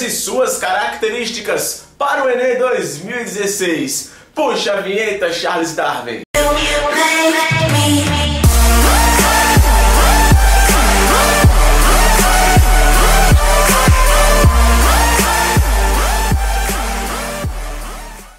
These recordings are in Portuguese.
e suas características para o Enem 2016. Puxa a vinheta, Charles Darwin.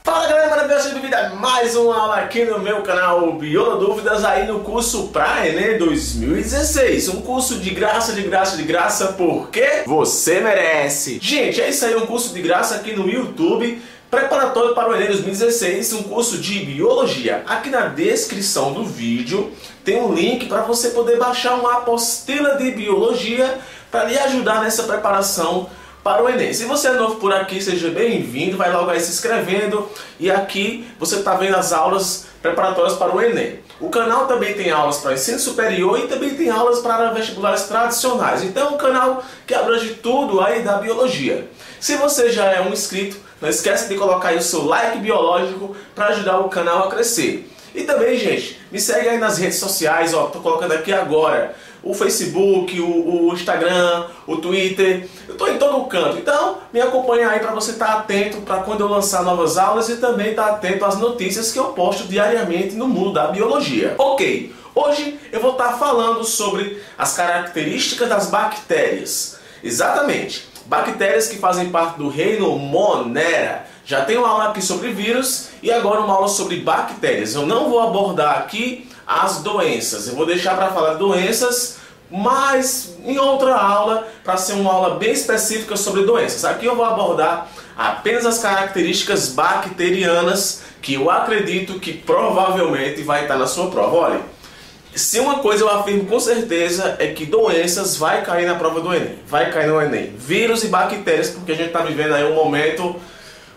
Fala galera, maravilhosa, bem-vindo a mais uma aula aqui no meu canal Biola Dúvidas, aí no curso para Enem 2016. Um curso de graça, porque você merece. Gente, é isso aí, um curso de graça aqui no YouTube, preparatório para o Enem 2016, um curso de Biologia. Aqui na descrição do vídeo tem um link para você poder baixar uma apostila de Biologia para lhe ajudar nessa preparação para o Enem. Se você é novo por aqui, seja bem-vindo, vai logo aí se inscrevendo, e aqui você está vendo as aulas preparatórias para o Enem. O canal também tem aulas para ensino superior e também tem aulas para vestibulares tradicionais. Então é um canal que abrange tudo aí da biologia. Se você já é um inscrito, não esquece de colocar aí o seu like biológico para ajudar o canal a crescer. E também, gente, me segue aí nas redes sociais, ó, tô colocando aqui agora o Facebook, o Instagram, o Twitter, eu tô em todo o canto. Então, me acompanha aí para você estar atento para quando eu lançar novas aulas e também estar atento às notícias que eu posto diariamente no mundo da biologia. Ok, hoje eu vou estar falando sobre as características das bactérias. Exatamente, bactérias que fazem parte do reino Monera. Já tenho uma aula aqui sobre vírus e agora uma aula sobre bactérias. Eu não vou abordar aqui as doenças, eu vou deixar para falar doenças, mas em outra aula, para ser uma aula bem específica sobre doenças. Aqui eu vou abordar apenas as características bacterianas que eu acredito que provavelmente vai estar na sua prova. Olha, se uma coisa eu afirmo com certeza é que doenças vai cair na prova do Enem, vai cair no Enem. Vírus e bactérias, porque a gente está vivendo aí um momento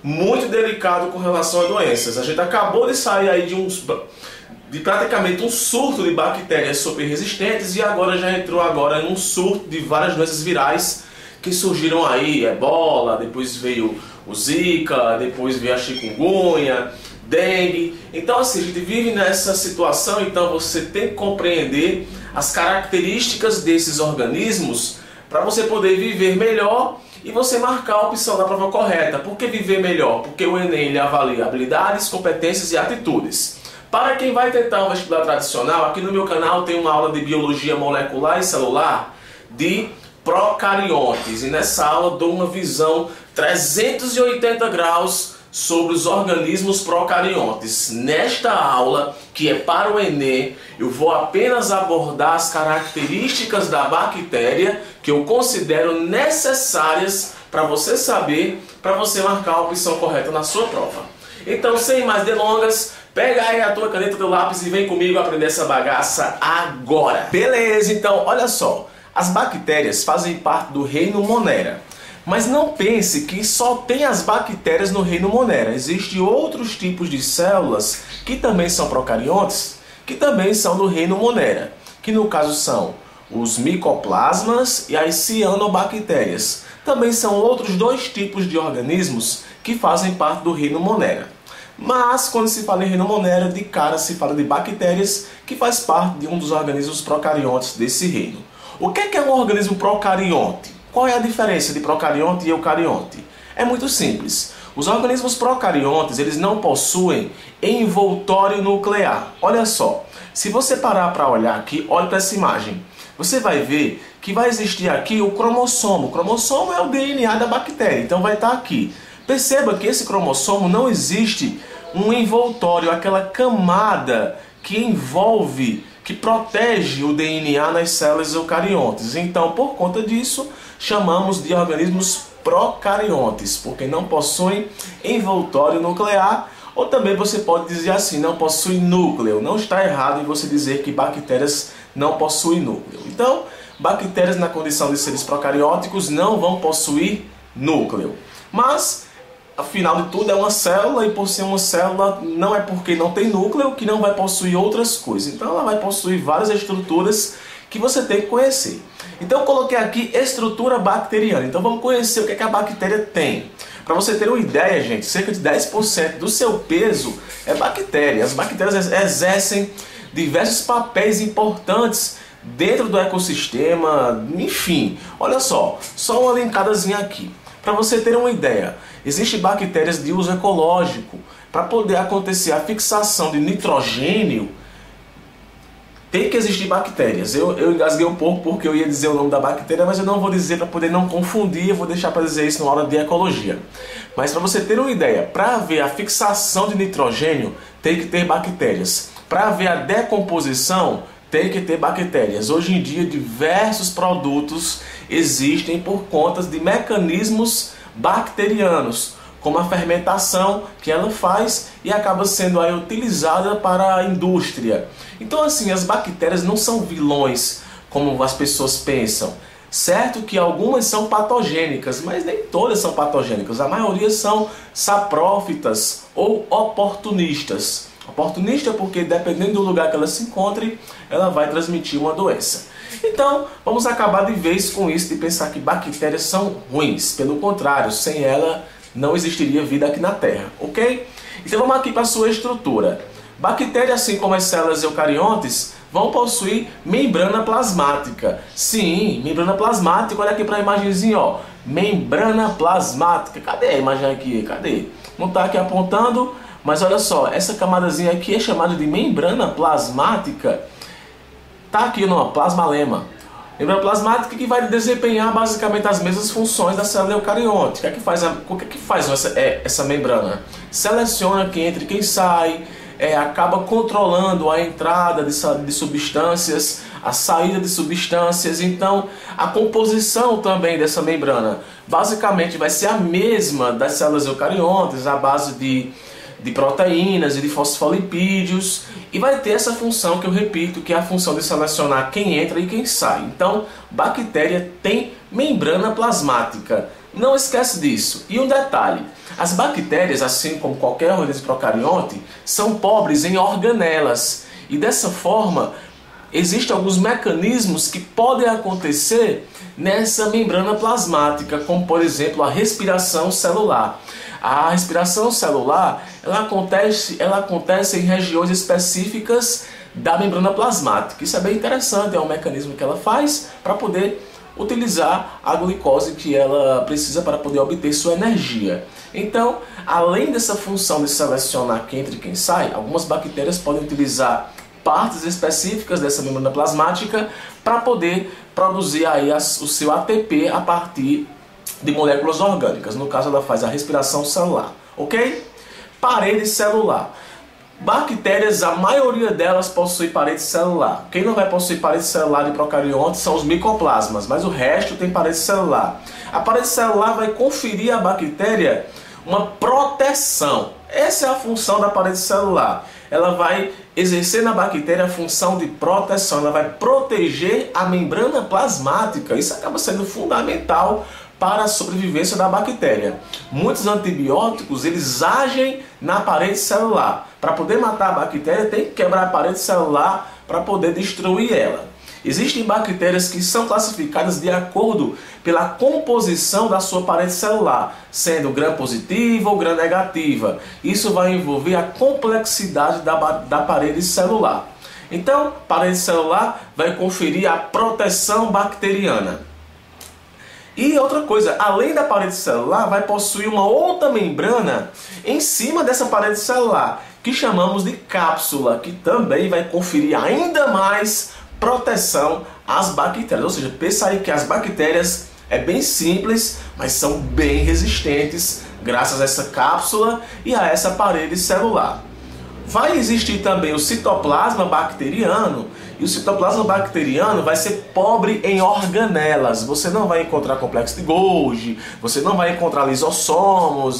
muito delicado com relação a doenças. A gente acabou de sair aí de praticamente um surto de bactérias super resistentes e agora já entrou em um surto de várias doenças virais que surgiram aí, ebola, depois veio o zika, depois veio a chikungunya, dengue. Então assim, a gente vive nessa situação, então você tem que compreender as características desses organismos para você poder viver melhor e você marcar a opção da prova correta. Por que viver melhor? Porque o Enem ele avalia habilidades, competências e atitudes. Para quem vai tentar um vestibular tradicional, aqui no meu canal tem uma aula de biologia molecular e celular de procariontes. E nessa aula dou uma visão 380 graus sobre os organismos procariontes. Nesta aula, que é para o Enem, eu vou apenas abordar as características da bactéria que eu considero necessárias para você saber, para você marcar a opção correta na sua prova. Então, sem mais delongas, pega aí a tua caneta, teu lápis e vem comigo aprender essa bagaça agora. Beleza, então, olha só. As bactérias fazem parte do reino Monera. Mas não pense que só tem as bactérias no reino Monera. Existem outros tipos de células que também são procariontes, que também são do reino Monera. Que no caso são os micoplasmas e as cianobactérias. Também são outros dois tipos de organismos que fazem parte do reino Monera. Mas quando se fala em reino Monera, de cara se fala de bactérias, que faz parte de um dos organismos procariontes desse reino. O que é um organismo procarionte? Qual é a diferença de procarionte e eucarionte? É muito simples. Os organismos procariontes, eles não possuem envoltório nuclear. Olha só, se você parar para olhar aqui, olha para essa imagem. Você vai ver que vai existir aqui o cromossomo. O cromossomo é o DNA da bactéria, então vai estar aqui. Perceba que esse cromossomo não existe um envoltório, aquela camada que envolve, que protege o DNA nas células eucariontes. Então, por conta disso, chamamos de organismos procariontes, porque não possuem envoltório nuclear, ou também você pode dizer assim, não possui núcleo. Não está errado em você dizer que bactérias não possuem núcleo. Então, bactérias na condição de seres procarióticos não vão possuir núcleo. Mas, afinal de tudo, é uma célula, e por ser uma célula, não é porque não tem núcleo que não vai possuir outras coisas. Então ela vai possuir várias estruturas que você tem que conhecer. Então eu coloquei aqui estrutura bacteriana. Então vamos conhecer o que a bactéria tem. Para você ter uma ideia, gente, cerca de 10% do seu peso é bactéria. As bactérias exercem diversos papéis importantes dentro do ecossistema, enfim. Olha só uma linkadazinha aqui. Para você ter uma ideia, existem bactérias de uso ecológico. Para poder acontecer a fixação de nitrogênio, tem que existir bactérias. Eu engasguei um pouco porque eu ia dizer o nome da bactéria, mas eu não vou dizer para poder não confundir, eu vou deixar para dizer isso na aula de ecologia. Mas para você ter uma ideia, para haver a fixação de nitrogênio, tem que ter bactérias. Para haver a decomposição, tem que ter bactérias. Hoje em dia, diversos produtos existem por conta de mecanismos bacterianos, como a fermentação que ela faz e acaba sendo aí utilizada para a indústria. Então assim, as bactérias não são vilões como as pessoas pensam. Certo que algumas são patogênicas, mas nem todas são patogênicas. A maioria são saprófitas ou oportunistas. Oportunista porque dependendo do lugar que ela se encontre, ela vai transmitir uma doença. Então, vamos acabar de vez com isso de pensar que bactérias são ruins. Pelo contrário, sem ela não existiria vida aqui na Terra, ok? Então vamos aqui para a sua estrutura. Bactérias, assim como as células eucariontes, vão possuir membrana plasmática. Sim, membrana plasmática, olha aqui para a imagenzinha, ó. Membrana plasmática. Cadê a imagem aqui? Cadê? Não está aqui apontando, mas olha só, essa camadazinha aqui é chamada de membrana plasmática. Está aqui no plasmalema. Membrana plasmática que vai desempenhar basicamente as mesmas funções da célula eucarionte. O que faz essa membrana? Seleciona quem entra e quem sai, acaba controlando a entrada de substâncias, a saída de substâncias. Então, a composição também dessa membrana basicamente vai ser a mesma das células eucariontes, à base de proteínas e de fosfolipídios, e vai ter essa função que eu repito, que é a função de selecionar quem entra e quem sai. Então, bactéria tem membrana plasmática. Não esquece disso. E um detalhe, as bactérias, assim como qualquer organismo procarionte, são pobres em organelas. E dessa forma, existem alguns mecanismos que podem acontecer nessa membrana plasmática, como por exemplo a respiração celular. A respiração celular ela acontece em regiões específicas da membrana plasmática. Isso é bem interessante, é um mecanismo que ela faz para poder utilizar a glicose que ela precisa para poder obter sua energia. Então, além dessa função de selecionar quem entra e quem sai, algumas bactérias podem utilizar partes específicas dessa membrana plasmática para poder produzir aí o seu ATP a partir de moléculas orgânicas. No caso, ela faz a respiração celular, ok? Parede celular. Bactérias, a maioria delas possui parede celular. Quem não vai possuir parede celular de procariontes são os micoplasmas, mas o resto tem parede celular. A parede celular vai conferir à bactéria uma proteção. Essa é a função da parede celular. Ela vai exercer na bactéria a função de proteção. Ela vai proteger a membrana plasmática. Isso acaba sendo fundamental para a sobrevivência da bactéria. Muitos antibióticos eles agem na parede celular. Para poder matar a bactéria tem que quebrar a parede celular para poder destruir ela. Existem bactérias que são classificadas de acordo pela composição da sua parede celular, sendo gram-positiva ou gram-negativa. Isso vai envolver a complexidade da parede celular. Então, parede celular vai conferir a proteção bacteriana. E outra coisa, além da parede celular, vai possuir uma outra membrana em cima dessa parede celular, que chamamos de cápsula, que também vai conferir ainda mais proteção às bactérias. Ou seja, pensa aí que as bactérias é bem simples, mas são bem resistentes graças a essa cápsula e a essa parede celular. Vai existir também o citoplasma bacteriano, e o citoplasma bacteriano vai ser pobre em organelas. Você não vai encontrar complexo de Golgi, você não vai encontrar lisossomos,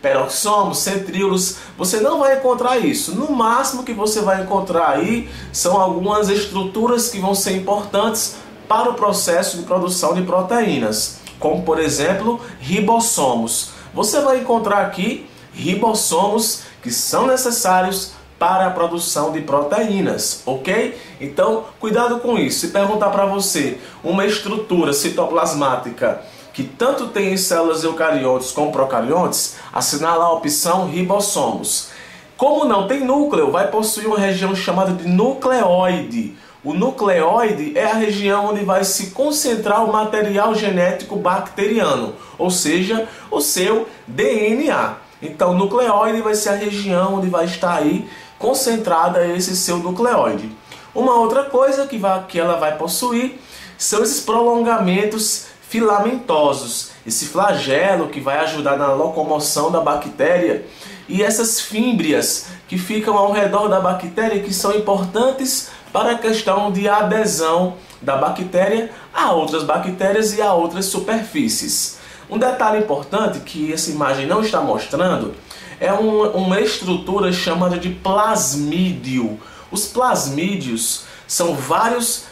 peroxomos, centríolos, você não vai encontrar isso. No máximo que você vai encontrar aí são algumas estruturas que vão ser importantes para o processo de produção de proteínas, como por exemplo ribossomos. Você vai encontrar aqui ribossomos que são necessários para a produção de proteínas, ok? Então, cuidado com isso. Se perguntar para você uma estrutura citoplasmática que tanto tem em células eucariontes como procariontes, assinala a opção ribossomos. Como não tem núcleo, vai possuir uma região chamada de nucleoide. O nucleóide é a região onde vai se concentrar o material genético bacteriano, ou seja, o seu DNA. Então, o nucleóide vai ser a região onde vai estar aí concentrada esse seu nucleóide. Uma outra coisa que ela vai possuir são esses prolongamentos filamentosos, esse flagelo que vai ajudar na locomoção da bactéria, e essas fímbrias que ficam ao redor da bactéria, que são importantes para a questão de adesão da bactéria a outras bactérias e a outras superfícies. Um detalhe importante que essa imagem não está mostrando é uma estrutura chamada de plasmídio. Os plasmídios são vários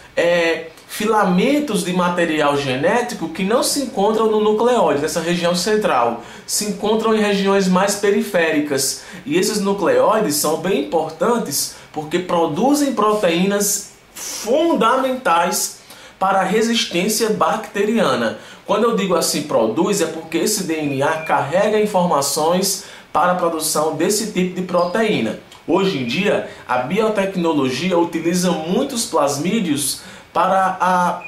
filamentos de material genético que não se encontram no nucleóide, nessa região central, se encontram em regiões mais periféricas. E esses nucleóides são bem importantes porque produzem proteínas fundamentais para a resistência bacteriana. Quando eu digo assim produz, é porque esse DNA carrega informações para a produção desse tipo de proteína. Hoje em dia, a biotecnologia utiliza muitos plasmídios para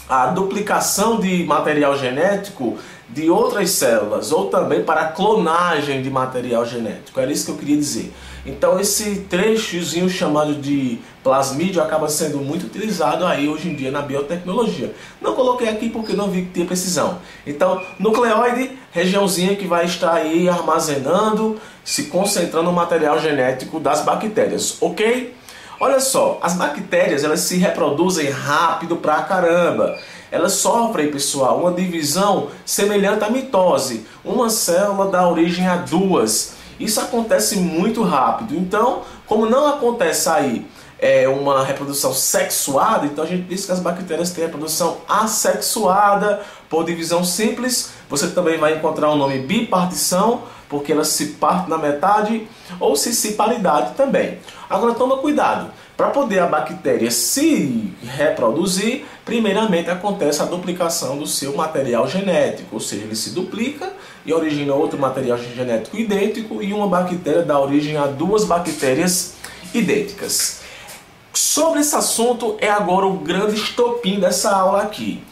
a duplicação de material genético de outras células, ou também para a clonagem de material genético. Era isso que eu queria dizer. Então esse trechozinho chamado de plasmídio acaba sendo muito utilizado aí hoje em dia na biotecnologia. Não coloquei aqui porque não vi que tinha precisão. Então, nucleóide, regiãozinha que vai estar aí armazenando, se concentrando no material genético das bactérias, ok? Olha só, as bactérias elas se reproduzem rápido pra caramba. Elas sofrem, pessoal, uma divisão semelhante à mitose. Uma célula dá origem a duas. Isso acontece muito rápido. Então, como não acontece aí uma reprodução sexuada, então a gente diz que as bactérias têm reprodução assexuada por divisão simples. Você também vai encontrar o nome bipartição, porque elas se partem na metade, ou cisparidade também. Agora toma cuidado, para poder a bactéria se reproduzir, primeiramente acontece a duplicação do seu material genético, ou seja, ele se duplica e origina outro material genético idêntico, e uma bactéria dá origem a duas bactérias idênticas. Sobre esse assunto é agora o grande estopim dessa aula aqui.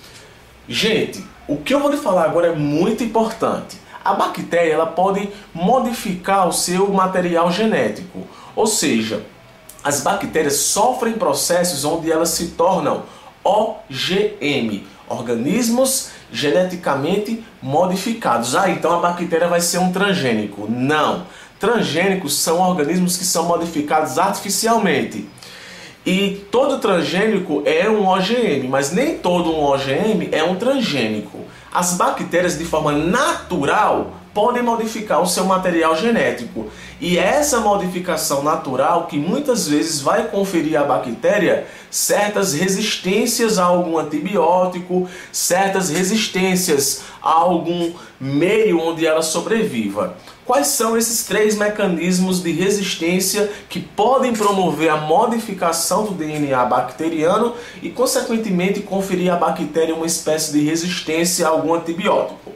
Gente, o que eu vou lhe falar agora é muito importante. A bactéria ela pode modificar o seu material genético, ou seja, as bactérias sofrem processos onde elas se tornam OGM, organismos geneticamente modificados. Então a bactéria vai ser um transgênico. Não, transgênicos são organismos que são modificados artificialmente. E todo transgênico é um OGM, mas nem todo um OGM é um transgênico. As bactérias, de forma natural, podem modificar o seu material genético. E essa modificação natural que muitas vezes vai conferir à bactéria certas resistências a algum antibiótico, certas resistências a algum meio onde ela sobreviva. Quais são esses três mecanismos de resistência que podem promover a modificação do DNA bacteriano e, consequentemente, conferir à bactéria uma espécie de resistência a algum antibiótico?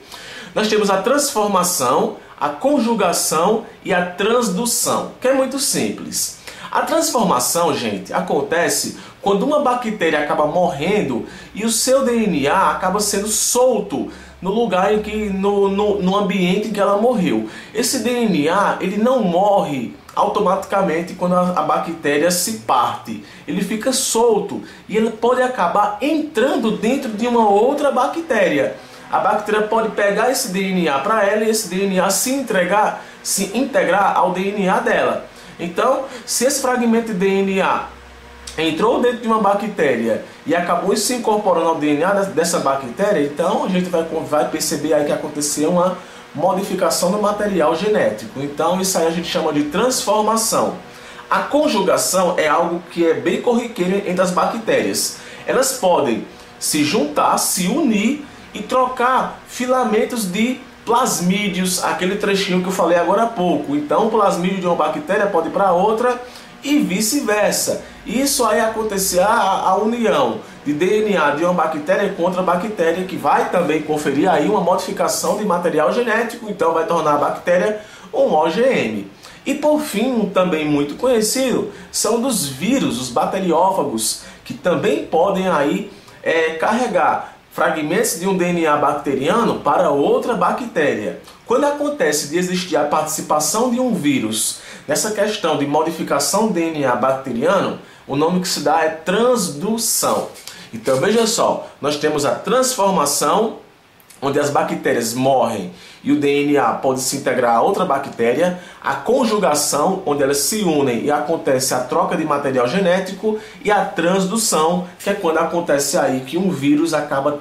Nós temos a transformação, a conjugação e a transdução, que é muito simples. A transformação, gente, acontece quando uma bactéria acaba morrendo e o seu DNA acaba sendo solto no lugar em que, no ambiente em que ela morreu. Esse DNA, ele não morre automaticamente quando a bactéria se parte. Ele fica solto e ele pode acabar entrando dentro de uma outra bactéria. A bactéria pode pegar esse DNA para ela e esse DNA se integrar ao DNA dela. Então, se esse fragmento de DNA entrou dentro de uma bactéria e acabou se incorporando ao DNA dessa bactéria, então a gente vai perceber aí que aconteceu uma modificação no material genético. Então isso aí a gente chama de transformação. A conjugação é algo que é bem corriqueiro entre as bactérias. Elas podem se juntar, se unir e trocar filamentos de plasmídios, aquele trechinho que eu falei agora há pouco. Então o plasmídio de uma bactéria pode ir para outra e vice-versa. Isso aí acontecer a união de DNA de uma bactéria com outra bactéria, que vai também conferir aí uma modificação de material genético, então vai tornar a bactéria um OGM. E por fim, também muito conhecido, são dos vírus, os bacteriófagos, que que também podem aí carregar fragmentos de um DNA bacteriano para outra bactéria. Quando acontece de existir a participação de um vírus nessa questão de modificação do DNA bacteriano, o nome que se dá é transdução. Então veja só, nós temos a transformação, onde as bactérias morrem e o DNA pode se integrar a outra bactéria, a conjugação, onde elas se unem e acontece a troca de material genético, e a transdução, que é quando acontece aí que um vírus acaba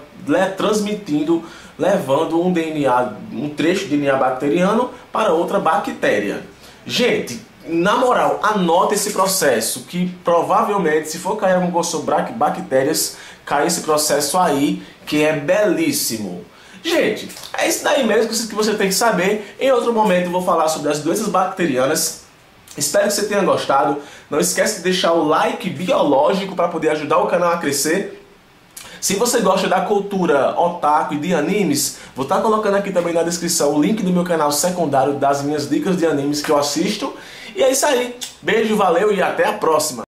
transmitindo, levando um DNA, um trecho de DNA bacteriano para outra bactéria. Gente, na moral, anote esse processo, que provavelmente, se for cair algum curso sobre bactérias, cai esse processo aí, que é belíssimo. Gente, é isso daí mesmo que você tem que saber. Em outro momento eu vou falar sobre as doenças bacterianas. Espero que você tenha gostado. Não esquece de deixar o like biológico para poder ajudar o canal a crescer. Se você gosta da cultura otaku e de animes, vou estar colocando aqui também na descrição o link do meu canal secundário das minhas dicas de animes que eu assisto. E é isso aí. Beijo, valeu e até a próxima.